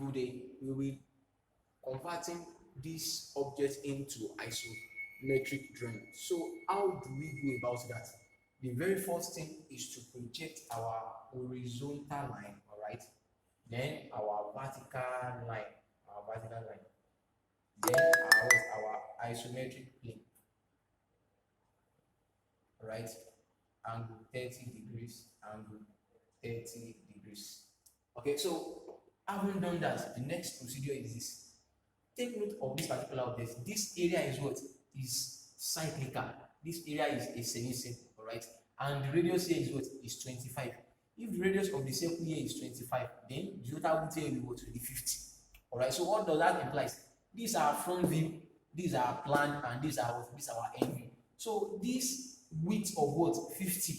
good day. We will converting this object into isometric drawing. So how do we go about that? The very first thing is to project our horizontal line, all right? Then our vertical line, then our isometric plane, all right? Angle 30 degrees, angle 30 degrees. Okay, so having done that, the next procedure is this. Take note of this particular object. This area is what? Is cyclical. This area is a semicircle, all right? And the radius here is what? Is 25. If the radius of the circle here is 25, then the total width here will go to the 50. All right, so what does that imply? These are front view, these are plan, and these are what? These are our end view. So this width of what? 50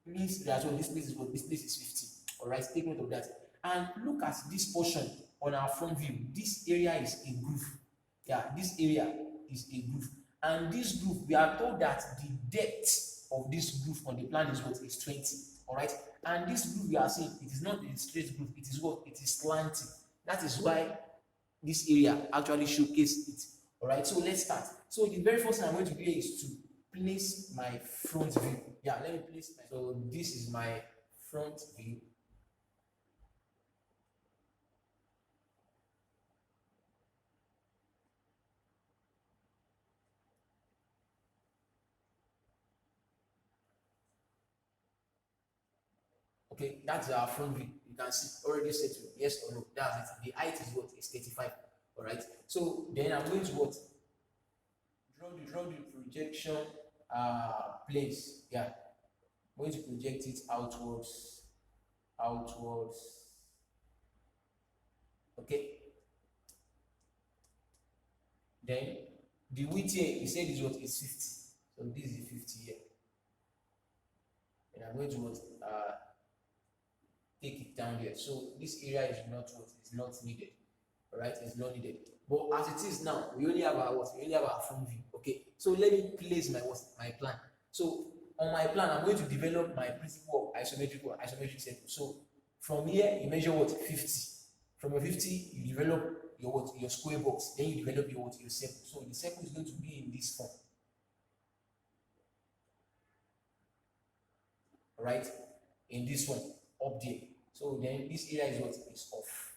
means that this place is what? This place is 50. All right, take note of that. And look at this portion on our front view. This area is a groove. Yeah, this area is a groove. And this groove, we are told that the depth of this groove on the plan is what? Is 20. All right. And this groove we are seeing, it is not a straight groove. It is what? It is slanting. That is why this area actually showcases it. All right. So let's start. So the very first thing I'm going to do here is to place my front view. Yeah, let me place my. So this is my front view. Okay, that's our front view. You can see already set to yes or no. That's it. The height is what? Is 35. All right. So then I'm going to what? Draw the projection place. Yeah. I'm going to project it outwards. Okay. Then the width here, he said is what? Is 50. So this is 50 here. And I'm going to what? Take it down here. So this area is not what? Is not needed. All right, it's not needed. But as it is now, we only have our what? We only have our front view. Okay. So let me place my what? My plan. So on my plan, I'm going to develop my principle of isometric circle. So from here, you measure what? 50. From your 50, you develop your what? Your square box. Then you develop your what? Your circle. So the circle is going to be in this form. All right, in this one up there. So then this area is what? Is off.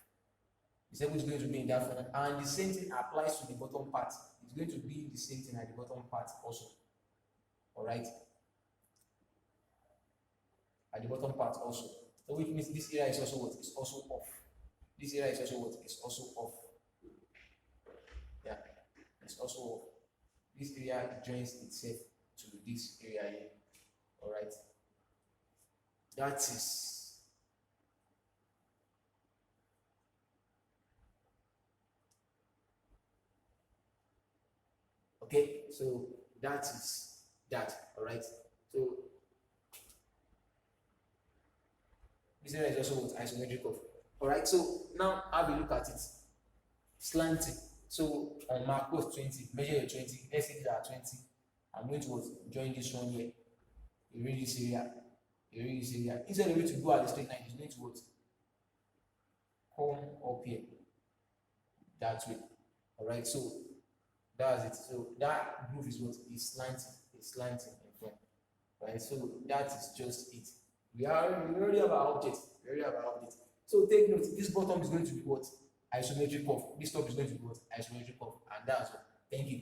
The circle is going to be in that form, and the same thing applies to the bottom part. It's going to be the same thing at the bottom part also. All right, at the bottom part also. So which means this area is also what? Is also off. This area is also what? Is also off. Yeah, it's also off. This area joins itself to this area here. All right, that is. Okay, so that is that. All right, so this area is also what? Isometric of. All right, so now have a look at it. Slanting. So on mark post 20, measure your 20. Let's say these are 20. I'm going to what? Join this one here. You read this area. You read this area. Instead of it to go at the straight line, it's going to what? Come up here. That way. All right, so that's it. So that groove is what? Is slanting. It's slanting in front. Right, so that is just it. We already have our object. So take note, this bottom is going to be what? Isometric curve. This top is going to be what? Isometric curve. And that's what. Thank you.